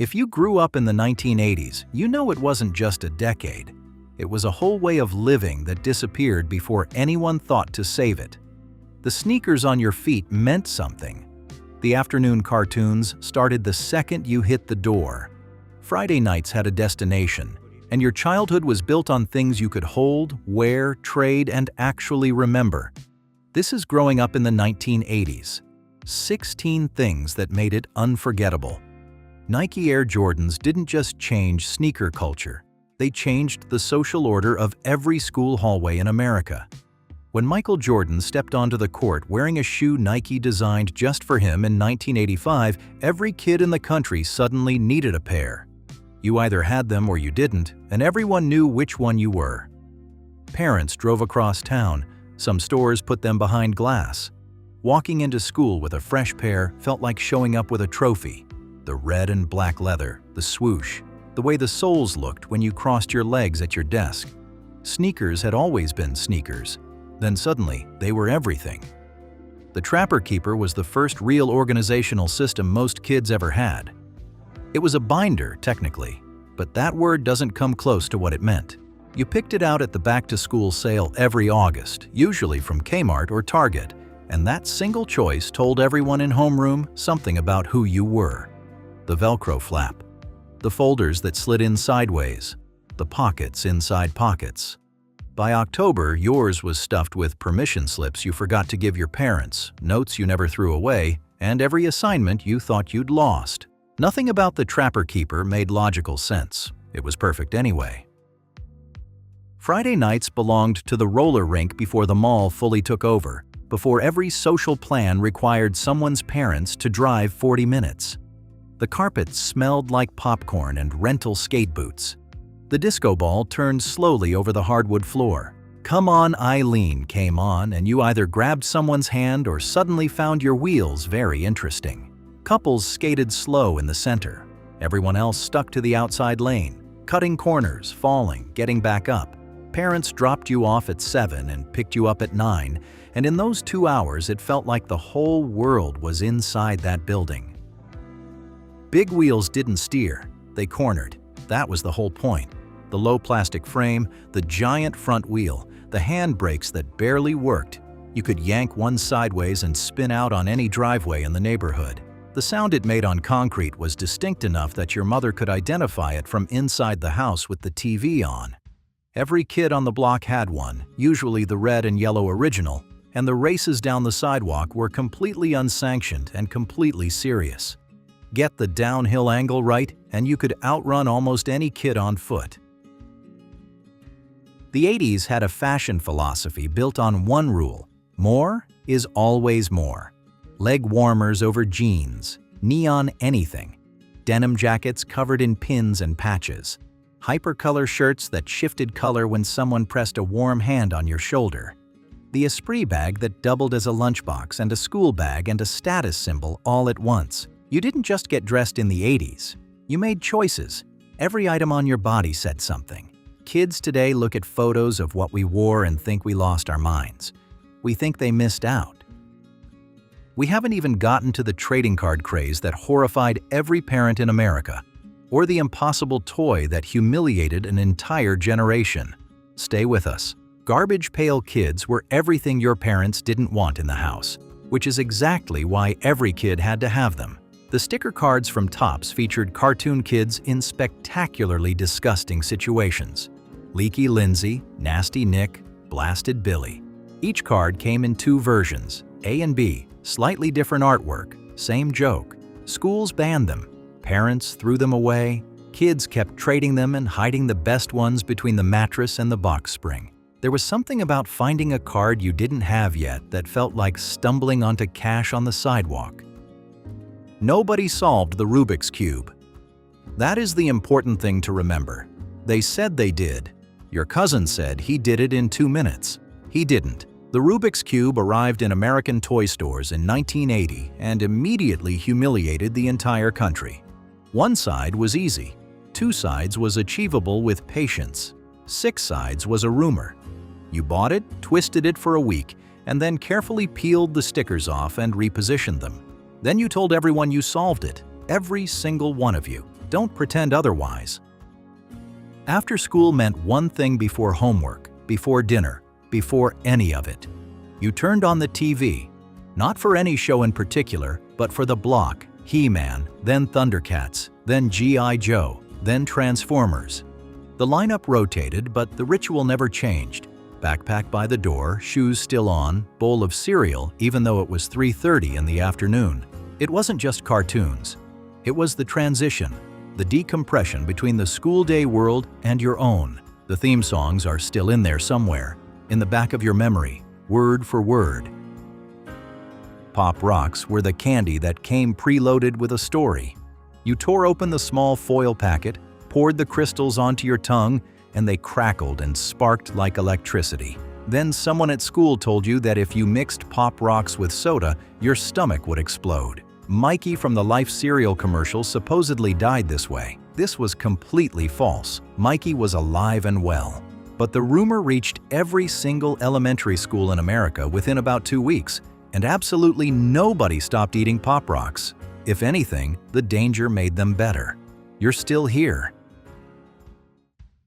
If you grew up in the 1980s, you know it wasn't just a decade. It was a whole way of living that disappeared before anyone thought to save it. The sneakers on your feet meant something. The afternoon cartoons started the second you hit the door. Friday nights had a destination, and your childhood was built on things you could hold, wear, trade, and actually remember. This is growing up in the 1980s. 16 things that made it unforgettable. Nike Air Jordans didn't just change sneaker culture. They changed the social order of every school hallway in America. When Michael Jordan stepped onto the court wearing a shoe Nike designed just for him in 1985, every kid in the country suddenly needed a pair. You either had them or you didn't, and everyone knew which one you were. Parents drove across town. Some stores put them behind glass. Walking into school with a fresh pair felt like showing up with a trophy. The red and black leather, the swoosh, the way the soles looked when you crossed your legs at your desk. Sneakers had always been sneakers. Then suddenly, they were everything. The Trapper Keeper was the first real organizational system most kids ever had. It was a binder, technically, but that word doesn't come close to what it meant. You picked it out at the back-to-school sale every August, usually from Kmart or Target, and that single choice told everyone in homeroom something about who you were. The Velcro flap, the folders that slid in sideways, the pockets inside pockets. By October, yours was stuffed with permission slips you forgot to give your parents, notes you never threw away, and every assignment you thought you'd lost. Nothing about the Trapper Keeper made logical sense. It was perfect anyway. Friday nights belonged to the roller rink before the mall fully took over, before every social plan required someone's parents to drive 40 minutes. The carpet smelled like popcorn and rental skate boots. The disco ball turned slowly over the hardwood floor. Come On Eileen came on, and you either grabbed someone's hand or suddenly found your wheels very interesting. Couples skated slow in the center. Everyone else stuck to the outside lane, cutting corners, falling, getting back up. Parents dropped you off at 7 and picked you up at 9, and in those 2 hours it felt like the whole world was inside that building. Big wheels didn't steer, they cornered. That was the whole point. The low plastic frame, the giant front wheel, the handbrakes that barely worked. You could yank one sideways and spin out on any driveway in the neighborhood. The sound it made on concrete was distinct enough that your mother could identify it from inside the house with the TV on. Every kid on the block had one, usually the red and yellow original, and the races down the sidewalk were completely unsanctioned and completely serious. Get the downhill angle right, and you could outrun almost any kid on foot. The 80s had a fashion philosophy built on one rule: more is always more. Leg warmers over jeans, neon anything, denim jackets covered in pins and patches, hypercolor shirts that shifted color when someone pressed a warm hand on your shoulder, the Esprit bag that doubled as a lunchbox and a school bag and a status symbol all at once. You didn't just get dressed in the 80s. You made choices. Every item on your body said something. Kids today look at photos of what we wore and think we lost our minds. We think they missed out. We haven't even gotten to the trading card craze that horrified every parent in America, or the impossible toy that humiliated an entire generation. Stay with us. Garbage Pail kids were everything your parents didn't want in the house, which is exactly why every kid had to have them. The sticker cards from Topps featured cartoon kids in spectacularly disgusting situations. Leaky Lindsay, Nasty Nick, Blasted Billy. Each card came in 2 versions, A and B, slightly different artwork, same joke. Schools banned them. Parents threw them away. Kids kept trading them and hiding the best ones between the mattress and the box spring. There was something about finding a card you didn't have yet that felt like stumbling onto cash on the sidewalk. Nobody solved the Rubik's Cube. That is the important thing to remember. They said they did. Your cousin said he did it in 2 minutes. He didn't. The Rubik's Cube arrived in American toy stores in 1980 and immediately humiliated the entire country. One side was easy. 2 sides was achievable with patience. 6 sides was a rumor. You bought it, twisted it for a week, and then carefully peeled the stickers off and repositioned them. Then you told everyone you solved it, every single one of you. don't pretend otherwise. After school meant one thing before homework, before dinner, before any of it. You turned on the TV, not for any show in particular, but for the block, He-Man, then Thundercats, then G.I. Joe, then Transformers. The lineup rotated, but the ritual never changed. Backpack by the door, shoes still on, bowl of cereal, even though it was 3:30 in the afternoon. It wasn't just cartoons. It was the transition, the decompression between the school day world and your own. The theme songs are still in there somewhere, in the back of your memory, word for word. Pop Rocks were the candy that came preloaded with a story. You tore open the small foil packet, poured the crystals onto your tongue, and they crackled and sparked like electricity. Then someone at school told you that if you mixed Pop Rocks with soda, your stomach would explode. Mikey from the Life cereal commercial supposedly died this way. This was completely false. Mikey was alive and well. But the rumor reached every single elementary school in America within about 2 weeks, and absolutely nobody stopped eating Pop Rocks. If anything, the danger made them better. You're still here.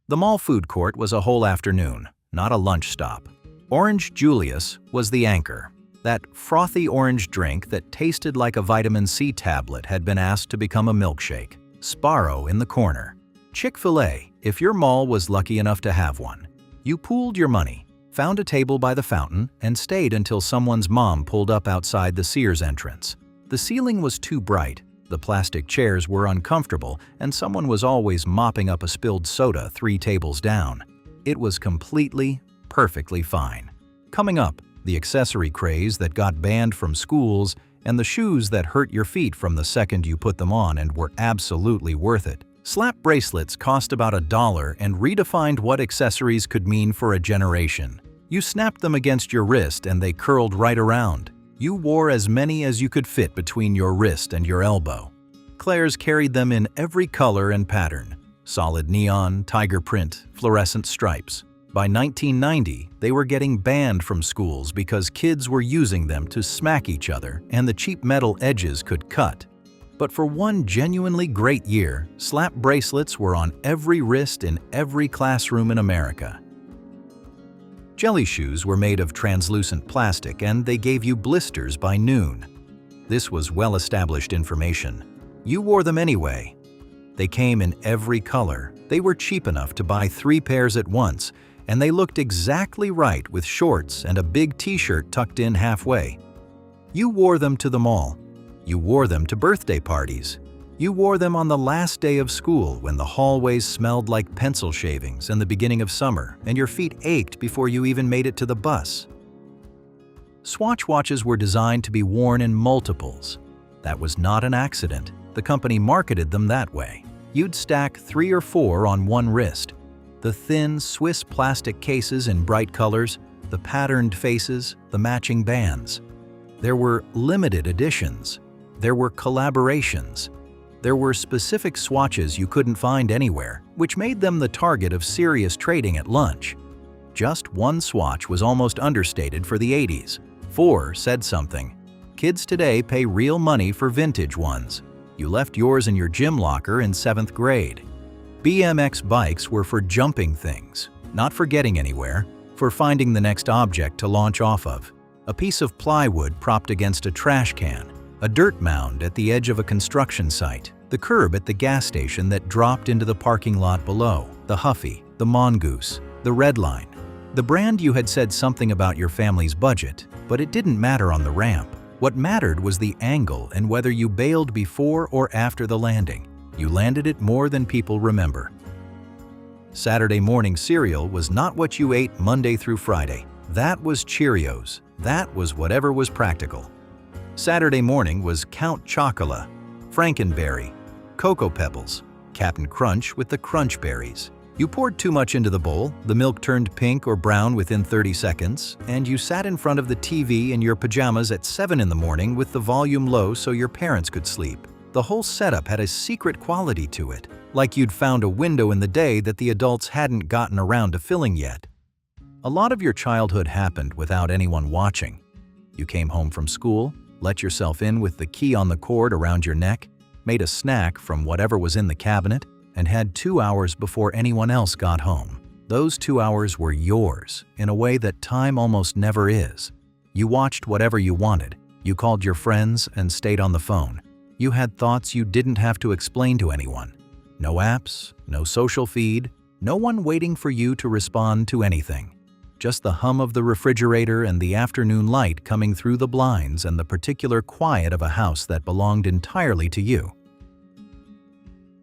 The mall food court was a whole afternoon, not a lunch stop. Orange Julius was the anchor. That frothy orange drink that tasted like a vitamin C tablet had been asked to become a milkshake. Sparrow in the corner. Chick-fil-A, if your mall was lucky enough to have one. You pooled your money, found a table by the fountain, and stayed until someone's mom pulled up outside the Sears entrance. The ceiling was too bright, the plastic chairs were uncomfortable, and someone was always mopping up a spilled soda 3 tables down. It was completely, perfectly fine. Coming up, the accessory craze that got banned from schools and the shoes that hurt your feet from the second you put them on and were absolutely worth it. Slap bracelets cost about $1 and redefined what accessories could mean for a generation. You snapped them against your wrist and they curled right around. You wore as many as you could fit between your wrist and your elbow. Claire's carried them in every color and pattern. Solid neon, tiger print, fluorescent stripes. By 1990, they were getting banned from schools because kids were using them to smack each other and the cheap metal edges could cut. But for one genuinely great year, slap bracelets were on every wrist in every classroom in America. Jelly shoes were made of translucent plastic and they gave you blisters by noon. This was well-established information. You wore them anyway. They came in every color. They were cheap enough to buy 3 pairs at once, and they looked exactly right with shorts and a big t-shirt tucked in halfway. You wore them to the mall. You wore them to birthday parties. You wore them on the last day of school when the hallways smelled like pencil shavings and the beginning of summer, and your feet ached before you even made it to the bus. Swatch watches were designed to be worn in multiples. That was not an accident. The company marketed them that way. You'd stack 3 or 4 on one wrist. The thin Swiss plastic cases in bright colors, the patterned faces, the matching bands. There were limited editions. There were collaborations. There were specific swatches you couldn't find anywhere, which made them the target of serious trading at lunch. Just one swatch was almost understated for the 80s. 4 said something. Kids today pay real money for vintage ones. You left yours in your gym locker in 7th grade. BMX bikes were for jumping things, not for getting anywhere, for finding the next object to launch off of. A piece of plywood propped against a trash can, a dirt mound at the edge of a construction site, the curb at the gas station that dropped into the parking lot below, the Huffy, the Mongoose, the Redline. The brand you had said something about your family's budget, but it didn't matter on the ramp. What mattered was the angle and whether you bailed before or after the landing. You landed it more than people remember. Saturday morning cereal was not what you ate Monday through Friday. That was Cheerios. That was whatever was practical. Saturday morning was Count Chocula, Frankenberry, Cocoa Pebbles, Cap'n Crunch with the Crunch Berries. You poured too much into the bowl, the milk turned pink or brown within 30 seconds, and you sat in front of the TV in your pajamas at 7 in the morning with the volume low so your parents could sleep. The whole setup had a secret quality to it, like you'd found a window in the day that the adults hadn't gotten around to filling yet. A lot of your childhood happened without anyone watching. You came home from school, let yourself in with the key on the cord around your neck, made a snack from whatever was in the cabinet, and had 2 hours before anyone else got home. Those 2 hours were yours in a way that time almost never is. You watched whatever you wanted. You called your friends and stayed on the phone. You had thoughts you didn't have to explain to anyone. No apps, no social feed, no one waiting for you to respond to anything. Just the hum of the refrigerator and the afternoon light coming through the blinds and the particular quiet of a house that belonged entirely to you.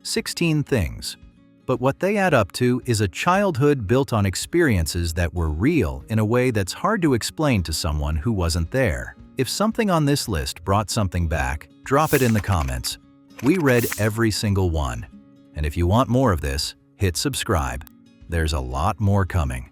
16 things. But what they add up to is a childhood built on experiences that were real in a way that's hard to explain to someone who wasn't there. If something on this list brought something back, drop it in the comments. We read every single one. And if you want more of this, hit subscribe. There's a lot more coming.